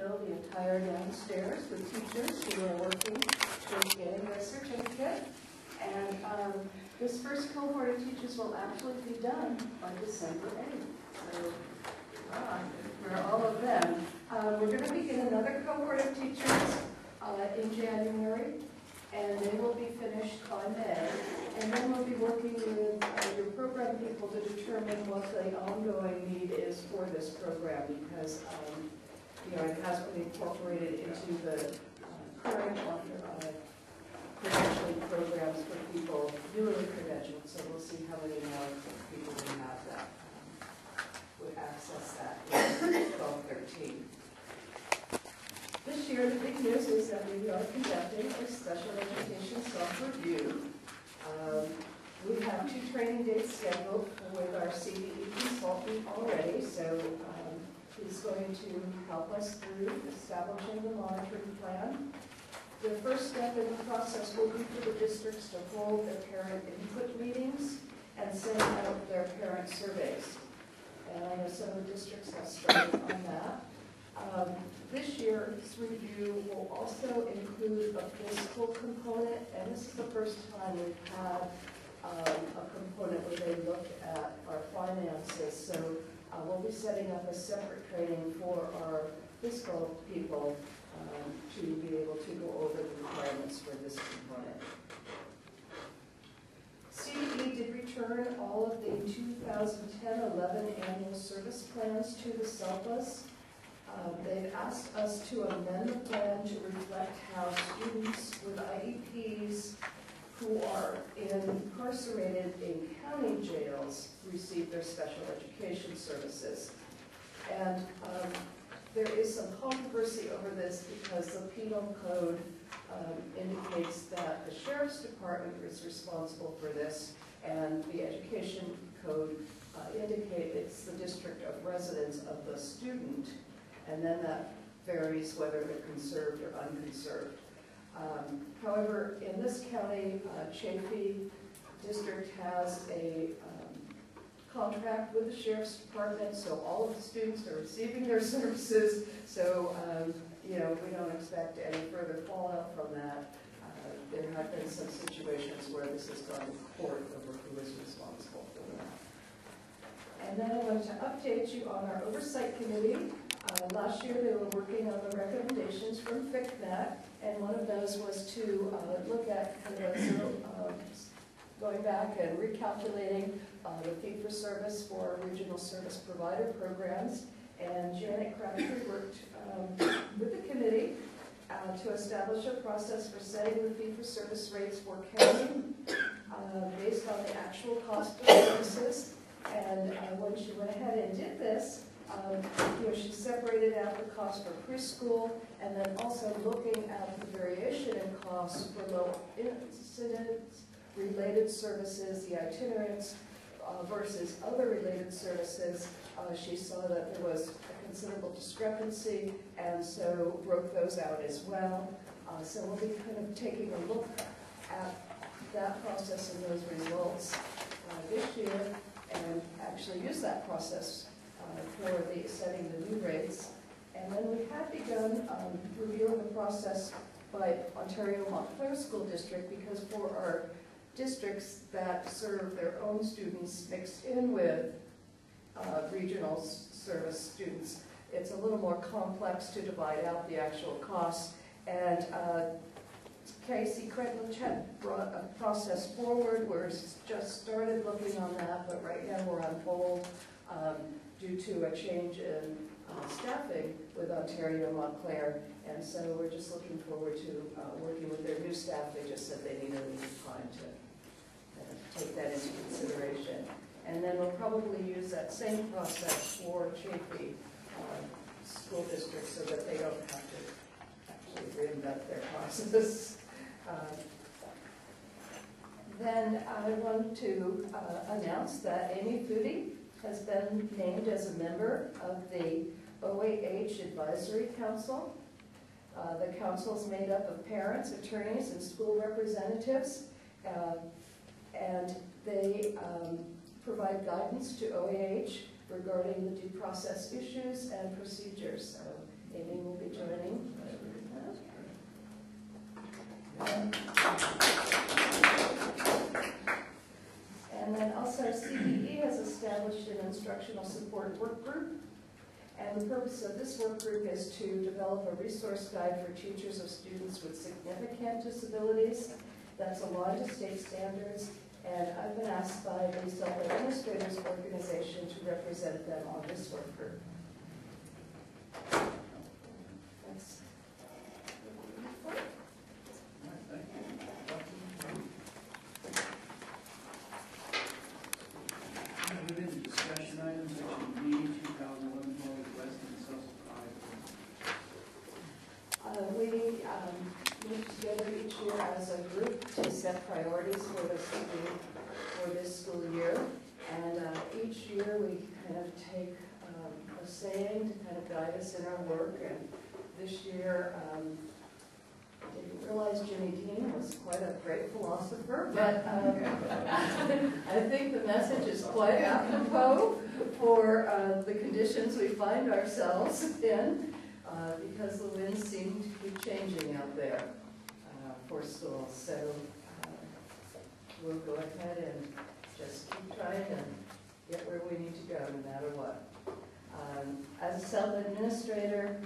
fill the entire downstairs with teachers who are working towards getting their certificate. And this first cohort of teachers will actually be done by December 8th. So, for all of them. We're going to begin another cohort of teachers in January, and they will be finished by May. And then we'll be working with your program people to determine what the ongoing need is for this program, because it has been incorporated into the current credentialing programs for people newly credentialed. So we'll see how many more people we have that would access that in 12-13. This year, the big news is that we are conducting a special education self-review. We have 2 training dates scheduled with our CDE consultant already, so he's going to help us through establishing the monitoring plan. The first step in the process will be for the districts to hold their parent input meetings and send out their parent surveys. And I know some of the districts have started on that. This year's review will also include a fiscal component, and this is the first time we've had a component where they look at our finances. So we'll be setting up a separate training for our fiscal people to be able to go over the requirements for this component. CDE did return all of the 2010-11 annual service plans to the SELPAs. They've asked us to amend the plan to reflect how students with IEPs who are incarcerated in county jails receive their special education services. And there is some controversy over this because the penal code indicates that the sheriff's department is responsible for this, and the education code indicates it's the district of residence of the student, and then that varies whether they're conserved or unconserved. However, in this county, Chaffee District has a contract with the Sheriff's Department, so all of the students are receiving their services, so we don't expect any further fallout from that. There have been some situations where this has gone to court over who is responsible for that. And then I want to update you on our Oversight Committee. Last year they were working on the recommendations from FICNAT, and one of those was to look at kind of going back and recalculating the fee-for-service for regional service provider programs. And Janet Crabtree worked with the committee to establish a process for setting the fee-for-service rates for county based on the actual cost of services. And when she went ahead and did this, she separated out the cost for preschool, and then also looking at the variation in costs for low incidence related services, the itinerants versus other related services. She saw that there was a considerable discrepancy, and so broke those out as well. So we'll be kind of taking a look at that process and those results this year, and actually use that process for setting the new rates. And then we have begun reviewing the process by Ontario Montclair School District, because for our districts that serve their own students mixed in with regional service students, it's a little more complex to divide out the actual costs. And Casey Cretlich had brought a process forward. We're just started looking on that, but right now we're on hold due to a change in staffing with Ontario Montclair, and so we're just looking forward to working with their new staff. They just said they need a little time to take that into consideration. And then we'll probably use that same process for Chaffee School District so that they don't have to actually reinvent their process. Then I want to announce that Amy Foodie has been named as a member of the OAH Advisory Council. The council is made up of parents, attorneys, and school representatives, and they provide guidance to OAH regarding the due process issues and procedures. So Amy will be joining Instructional Support Work Group. And the purpose of this work group is to develop a resource guide for teachers of students with significant disabilities that's aligned to state standards. And I've been asked by the Self-Administrators Organization to represent them on this work group. That's Move into discussion items, section B, 2011 West and South. We meet together each year as a group to set priorities for this school year. And each year we kind of take a saying to kind of guide us in our work. And this year, I didn't realize Jimmy Dean was quite a great philosopher, but I think the message is quite apropos for the conditions we find ourselves in, because the winds seem to keep changing out there for schools. So we'll go ahead and just keep trying and get where we need to go, no matter what. As a self-administrator,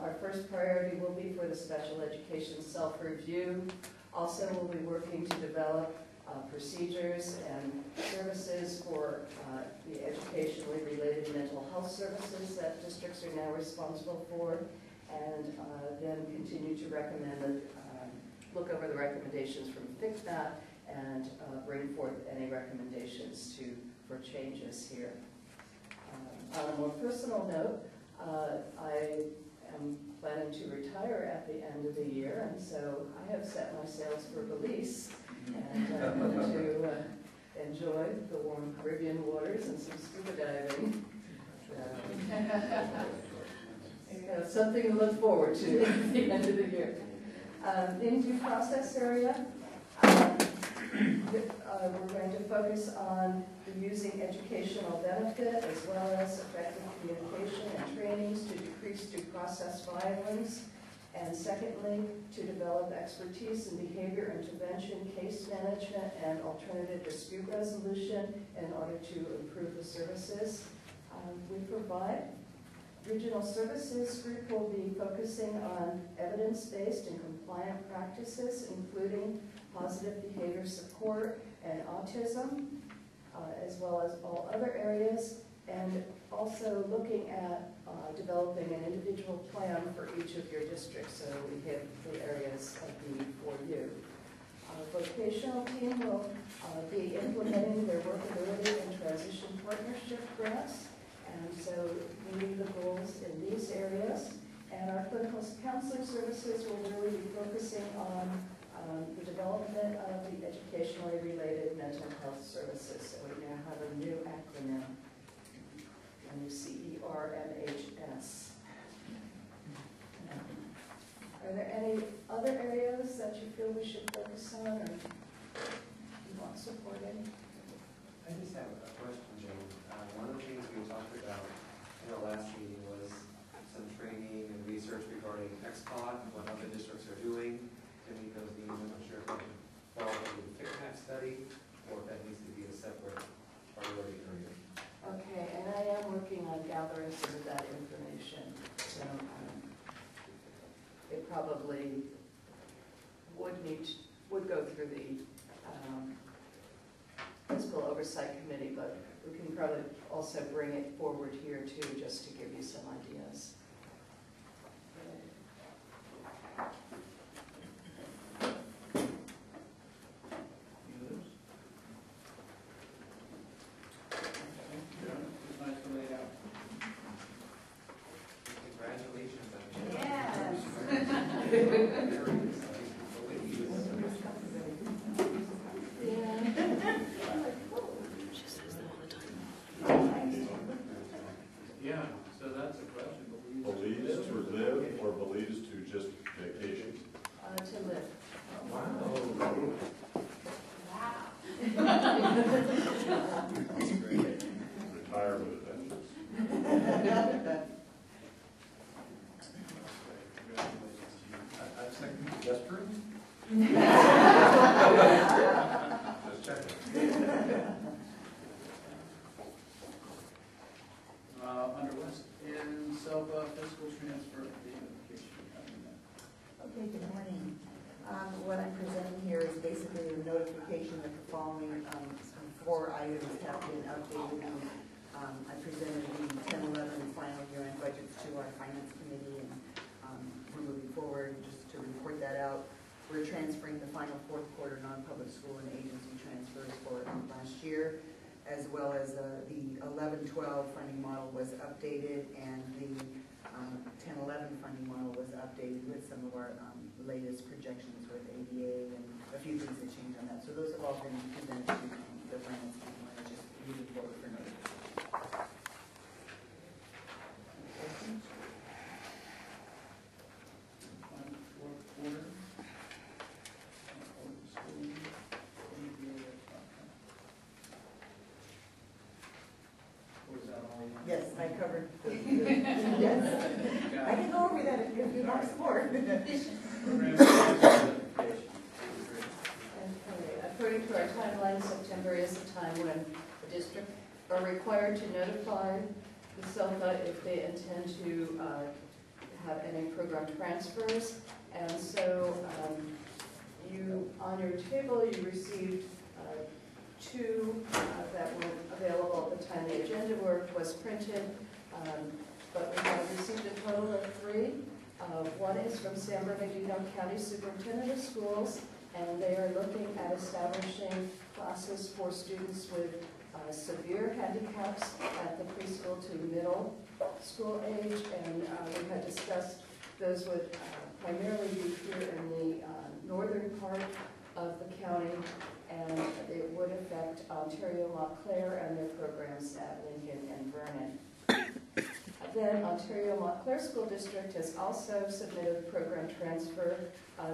our first priority will be for the special education self-review. Also, we'll be working to develop procedures and services for the educationally related mental health services that districts are now responsible for, and then continue to recommend, look over the recommendations from FICMAT and bring forth any recommendations for changes here. On a more personal note, I am planning to retire at the end of the year, and so I have set my sails for Belize, and I'm going to enjoy the warm Caribbean waters and some scuba diving. Something to look forward to at the end of the year. In due process area, we're going to focus on using educational benefit as well as effective communication and trainings to decrease due process violence. And secondly, to develop expertise in behavior intervention, case management, and alternative dispute resolution in order to improve the services we provide. Regional Services Group will be focusing on evidence-based and compliant practices, including positive behavior support and autism, as well as all other areas, and also looking at developing an individual plan for each of your districts, so we hit the areas of need for you. Our vocational team will be implementing their workability and transition partnership grants, and so meeting the goals in these areas. And our clinical counseling services will really be focusing on the development of the educationally related mental health services. So we now have a new acronym, a new CERMHS. Are there any other areas that you feel we should focus on, or you want supporting? I just have a question, Jane. One of the things we talked about in our last meeting was some training and research regarding XPOT and what other districts are doing to meet those needs. I'm not sure if that can fall into the FICMAT study or if that needs to be a separate priority area. Okay, and I am working on gathering some of that information. So it probably would go through the Fiscal Oversight Committee, but we can probably also bring it forward here too, just to give you some ideas. Yeah, so that's a question. Belize to live or Belize to just vacation? To live. Wow. That's great. Retirement adventures. I second just true. Just checking. basically a notification that the following 4 items have been updated. I presented the 10-11 final year-end budgets to our finance committee, and we're moving forward just to report that out. We're transferring the final 4th quarter non-public school and agency transfers for last year, as well as the 11-12 funding model was updated, and the 10-11 funding model was updated with some of our latest projections with ADA and a few things that changed on that. So those have all been presented to the finance committee, and just moving forward for notification. Questions? Final 4th quarter. Was that all? Yes, I covered yes. I can go over that if you want some more. According to our timeline, September is the time when the district are required to notify the WESELPA if they intend to have any program transfers. And so you, on your table, you received 2 that were available at the time the agenda was printed, but we have received a total of 3. One is from San Bernardino County Superintendent of Schools, and they are looking at establishing classes for students with severe handicaps at the preschool to middle school age, and we had discussed those would primarily be here in the northern part of the county, and it would affect Ontario Montclair and their programs at Lincoln and Vernon. Then Ontario Montclair School District has also submitted a program transfer.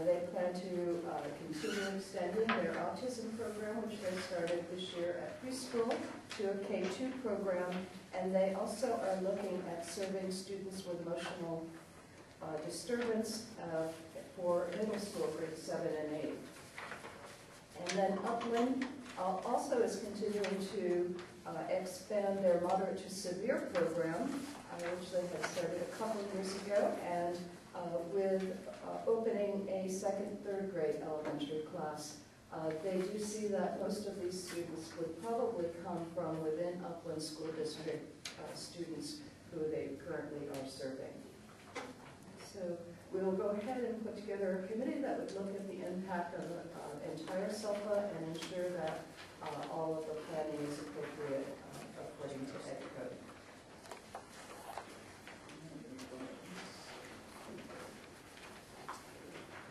They plan to continue extending their autism program, which they started this year at preschool, to a K-2 program, and they also are looking at serving students with emotional disturbance for middle school, grades 7 and 8. And then Upland also is continuing to expand their moderate to severe program, which they had started a couple of years ago, and with opening a 2nd, 3rd grade elementary class. They do see that most of these students would probably come from within Upland School District students who they currently are serving. So we will go ahead and put together a committee that would look at the impact of the entire SELPA and ensure that all of the planning is appropriate according to Ed Code.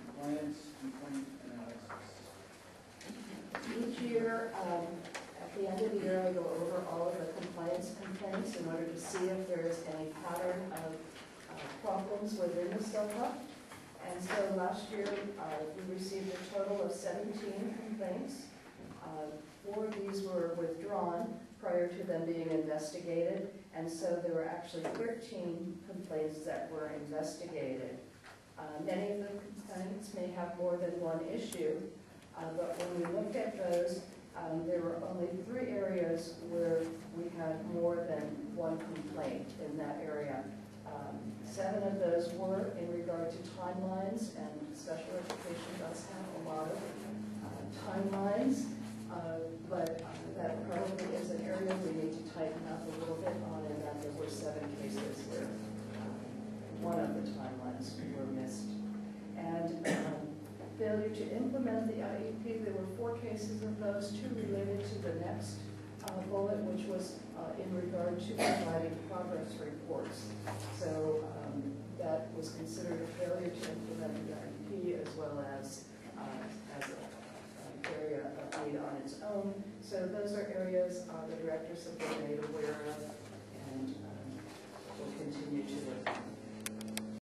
Compliance, complaint analysis. Each year, at the end of the year, I go over all of the compliance complaints in order to see if there is any pattern of problems within the SELPA. And so last year, we received a total of 17 complaints. 4 of these were withdrawn prior to them being investigated, and so there were actually 13 complaints that were investigated. Many of the complaints may have more than one issue, but when we look at those, there were only 3 areas where we had more than one complaint in that area. 7 of those were in regard to timelines, and special education does have a lot of timelines, but that probably is an area we need to tighten up a little bit on, and that there were 7 cases where one of the timelines were missed. And failure to implement the IEP, there were 4 cases of those, 2 related to the next bullet, which was in regard to providing progress reports. So that was considered a failure to implement the IEP, as well as an area of need on its own. So those are areas the directors have been made aware of, and will continue to look at.